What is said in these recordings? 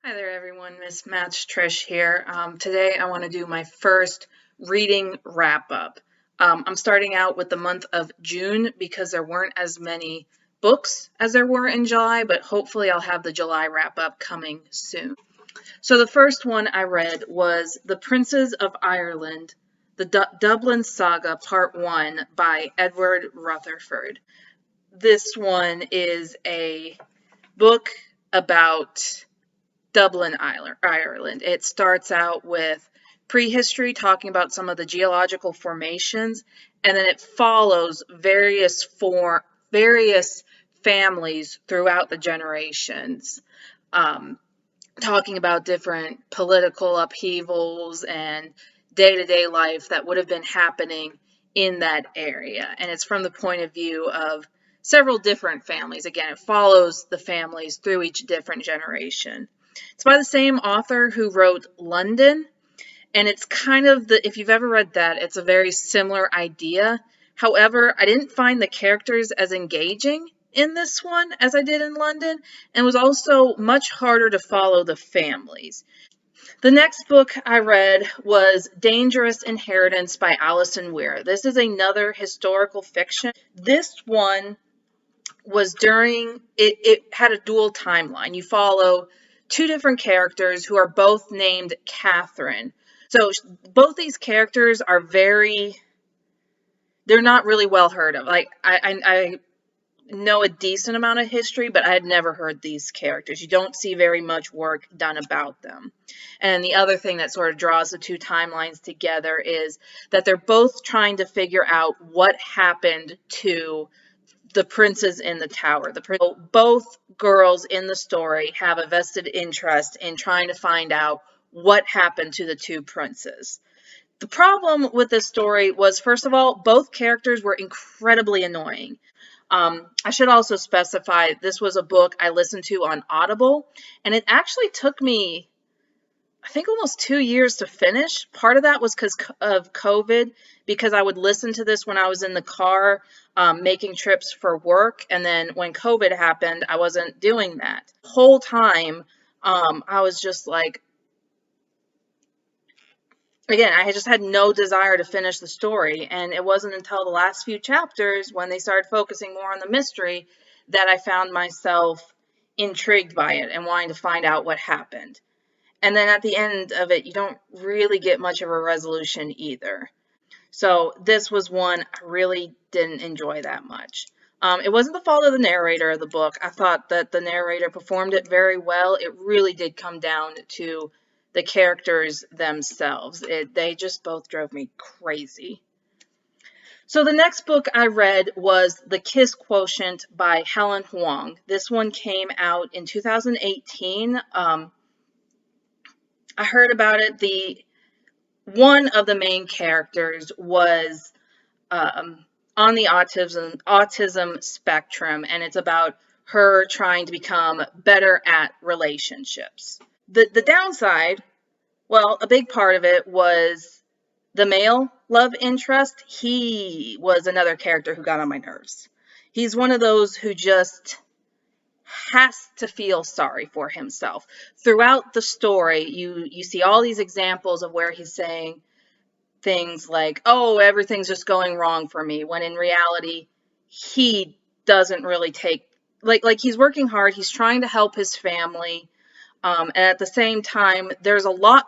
Hi there, everyone. Miss Match Trish here. Today, I want to do my first reading wrap up. I'm starting out with the month of June because there weren't as many books as there were in July, but hopefully, I'll have the July wrap up coming soon. So, the first one I read was The Princes of Ireland, the Dublin Saga, Part 1 by Edward Rutherford. This one is a book about Dublin, Ireland. It starts out with prehistory, talking about some of the geological formations, and then it follows various families throughout the generations, um, talking about different political upheavals and day-to-day life that would have been happening in that area. And it's from the point of view of several different families. Again, it follows the families through each different generation. It's by the same author who wrote London, and it's kind of if you've ever read that, it's a very similar idea. However, I didn't find the characters as engaging in this one as I did in London, and it was also much harder to follow the families. The next book I read was Dangerous Inheritance by Alison Weir. This is another historical fiction. This one was it had a dual timeline. You follow two different characters who are both named Catherine. So both these characters are they're not really well heard of. Like I know a decent amount of history, but I had never heard these characters. You don't see very much work done about them. And the other thing that sort of draws the two timelines together is that they're both trying to figure out what happened to the princes in the tower. Both girls in the story have a vested interest in trying to find out what happened to the two princes. The problem with this story was, first of all, both characters were incredibly annoying. I should also specify this was a book I listened to on Audible, and it actually took me, I think, almost 2 years to finish. Part of that was because of COVID, because I would listen to this when I was in the car making trips for work, and then when COVID happened, I wasn't doing that. The whole time, I was just like, again, I just had no desire to finish the story, and it wasn't until the last few chapters, when they started focusing more on the mystery, that I found myself intrigued by it and wanting to find out what happened. And then at the end of it, you don't really get much of a resolution either. So this was one I really didn't enjoy that much. It wasn't the fault of the narrator of the book. I thought that the narrator performed it very well. It really did come down to the characters themselves. They just both drove me crazy. So the next book I read was The Kiss Quotient by Helen Hoang. This one came out in 2018. I heard about it. One of the main characters was on the autism spectrum, and it's about her trying to become better at relationships. The downside, well, a big part of it was the male love interest. He was another character who got on my nerves. He's one of those who just has to feel sorry for himself. Throughout the story, you see all these examples of where he's saying things like, oh, everything's just going wrong for me, when in reality, he doesn't really take, like he's working hard, he's trying to help his family, and at the same time, there's a lot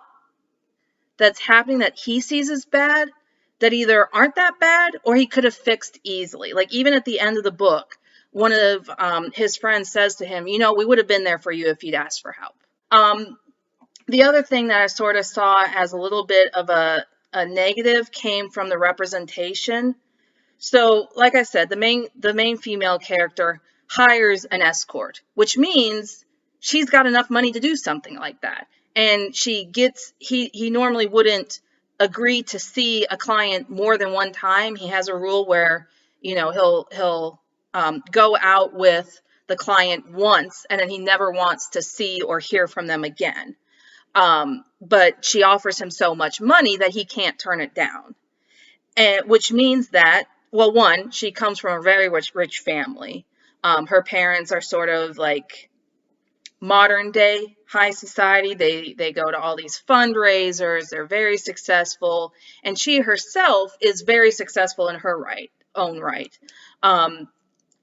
that's happening that he sees as bad that either aren't that bad or he could have fixed easily. Like, even at the end of the book, one of his friends says to him, we would have been there for you if you'd asked for help. The other thing that I sort of saw as a little bit of a negative came from the representation. So, like I said, the main female character hires an escort, which means she's got enough money to do something like that. And he normally wouldn't agree to see a client more than one time. He has a rule where, he'll go out with the client once, and then he never wants to see or hear from them again. But she offers him so much money that he can't turn it down. And which means that, well, one, she comes from a very rich family. Her parents are sort of like modern day high society. They go to all these fundraisers. They're very successful, and she herself is very successful in her own right.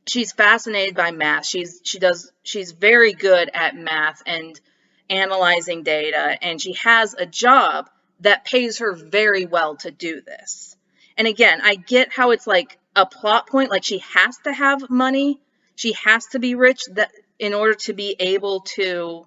She's fascinated by math. She's very good at math and analyzing data, and she has a job that pays her very well to do this. And again, I get how it's like a plot point, like she has to have money, she has to be rich that in order to be able to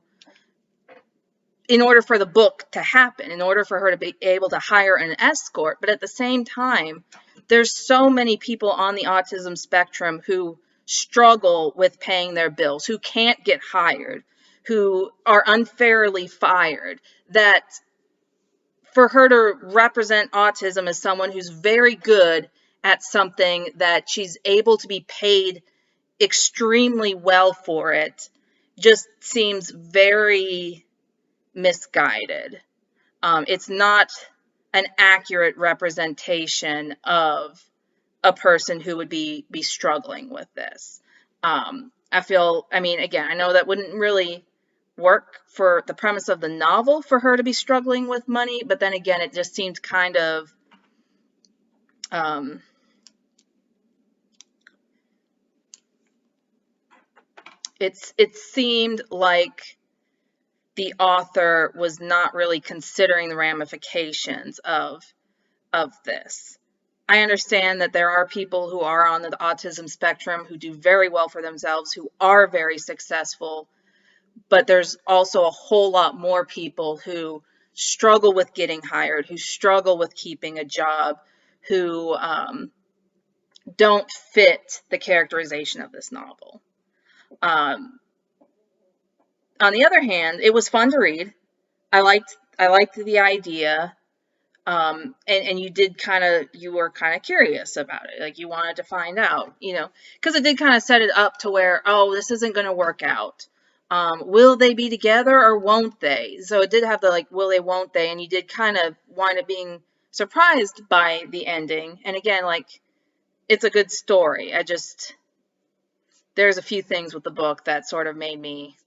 in order for the book to happen, in order for her to be able to hire an escort. But at the same time, there's so many people on the autism spectrum who struggle with paying their bills, who can't get hired, who are unfairly fired, that for her to represent autism as someone who's very good at something that she's able to be paid extremely well for it just seems very misguided. It's not an accurate representation of a person who would be struggling with this. I mean, again, I know that wouldn't really work for the premise of the novel for her to be struggling with money, but then again, it just seemed kind of it seemed like the author was not really considering the ramifications of this. I understand that there are people who are on the autism spectrum who do very well for themselves, who are very successful, but there's also a whole lot more people who struggle with getting hired, who struggle with keeping a job, who don't fit the characterization of this novel. On the other hand, it was fun to read. I liked the idea. And you were kind of curious about it. Like you wanted to find out, because it did kind of set it up to where, oh, this isn't going to work out. Will they be together or won't they? So it did have the like, will they, won't they? And you did kind of wind up being surprised by the ending. And again, like, it's a good story. There's a few things with the book that sort of made me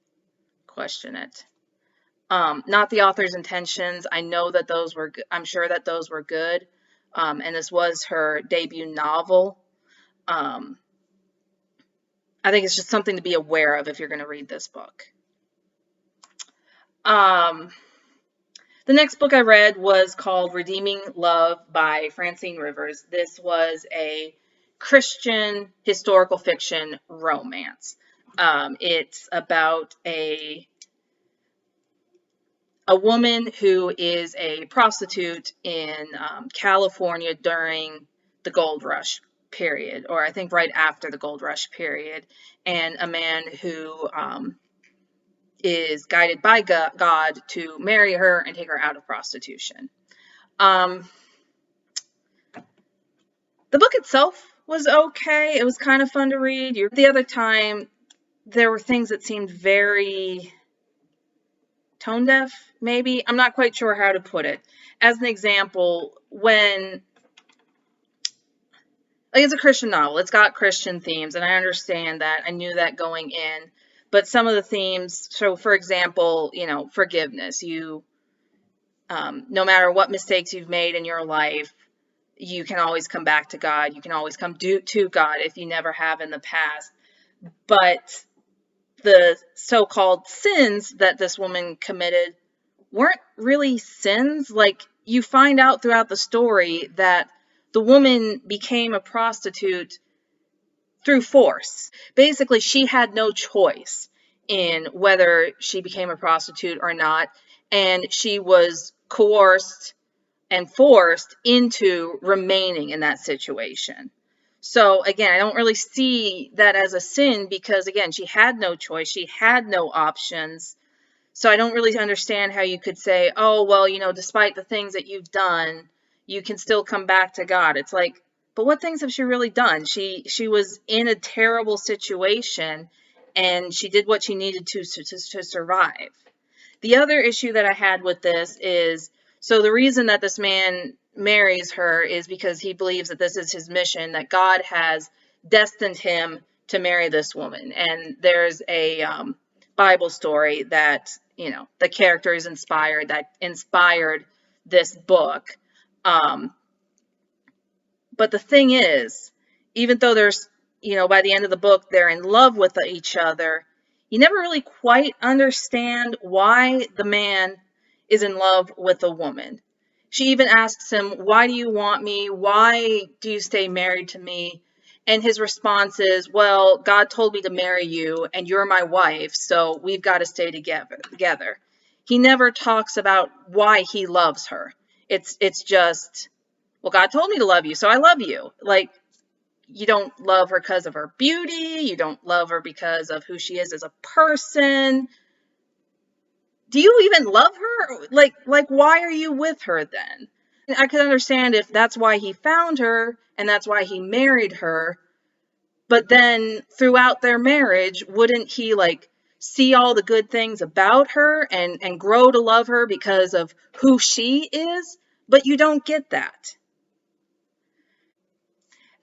question it. Not the author's intentions. I know that those were good. I'm sure that those were good. And this was her debut novel. I think it's just something to be aware of if you're going to read this book. The next book I read was called Redeeming Love by Francine Rivers. This was a Christian historical fiction romance. It's about a woman who is a prostitute in California during the gold rush period, or I think right after the gold rush period, and a man who is guided by God to marry her and take her out of prostitution. The book itself was okay. It was kind of fun to read. The other time, there were things that seemed very tone deaf, maybe. I'm not quite sure how to put it. As an example, it's a Christian novel. It's got Christian themes, and I understand that. I knew that going in. But some of the themes, so for example, forgiveness. No matter what mistakes you've made in your life, you can always come back to God. You can always come to God if you never have in the past. But the so-called sins that this woman committed weren't really sins. Like, you find out throughout the story that the woman became a prostitute through force. Basically, she had no choice in whether she became a prostitute or not, and she was coerced and forced into remaining in that situation. So again, I don't really see that as a sin because, again, she had no choice. She had no options. So I don't really understand how you could say, oh, well, despite the things that you've done, you can still come back to God. It's like, but what things have she really done? She was in a terrible situation, and she did what she needed to survive. The other issue that I had with this is, so the reason that this man marries her is because he believes that this is his mission, that God has destined him to marry this woman. And there's a Bible story that, the characters that inspired this book. Um, but the thing is, even though there's, by the end of the book, they're in love with each other, you never really quite understand why the man is in love with a woman. She even asks him, "Why do you want me? Why do you stay married to me?" And his response is, "Well, God told me to marry you, and you're my wife, so we've got to stay together." He never talks about why he loves her. It's just, well, God told me to love you, so I love you. Like, you don't love her because of her beauty. You don't love her because of who she is as a person. Do you even love her? Like, why are you with her then? I could understand if that's why he found her and that's why he married her. But then throughout their marriage, wouldn't he like see all the good things about her and grow to love her because of who she is? But you don't get that.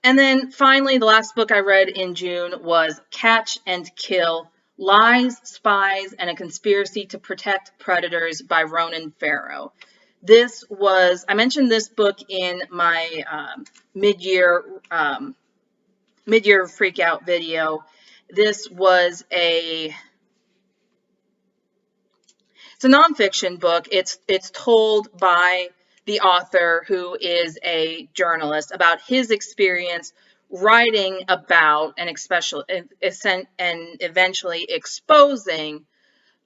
And then finally, the last book I read in June was Catch and Kill: Lies, Spies, and a Conspiracy to Protect Predators by Ronan Farrow. I mentioned this book in my mid-year freak out video. This was it's a nonfiction book. It's told by the author, who is a journalist, about his experience writing about and eventually exposing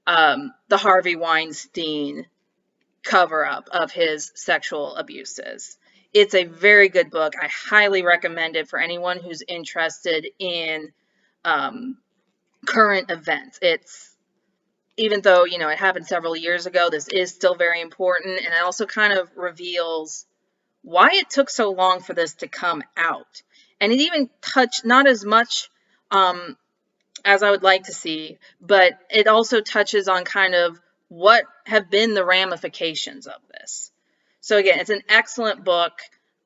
the Harvey Weinstein cover up of his sexual abuses. It's a very good book. I highly recommend it for anyone who's interested in um, current events. Even though, it happened several years ago, this is still very important. And it also kind of reveals why it took so long for this to come out. And it even touched not as much as I would like to see, but it also touches on kind of what have been the ramifications of this. So again, it's an excellent book.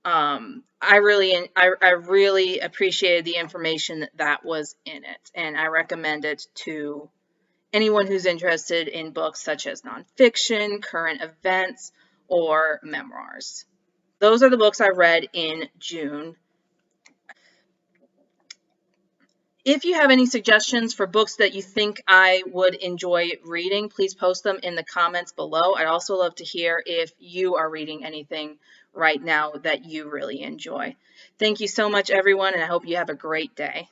I really appreciated the information that was in it, and I recommend it to anyone who's interested in books such as nonfiction, current events, or memoirs. Those are the books I read in June. If you have any suggestions for books that you think I would enjoy reading, please post them in the comments below. I'd also love to hear if you are reading anything right now that you really enjoy. Thank you so much, everyone, and I hope you have a great day.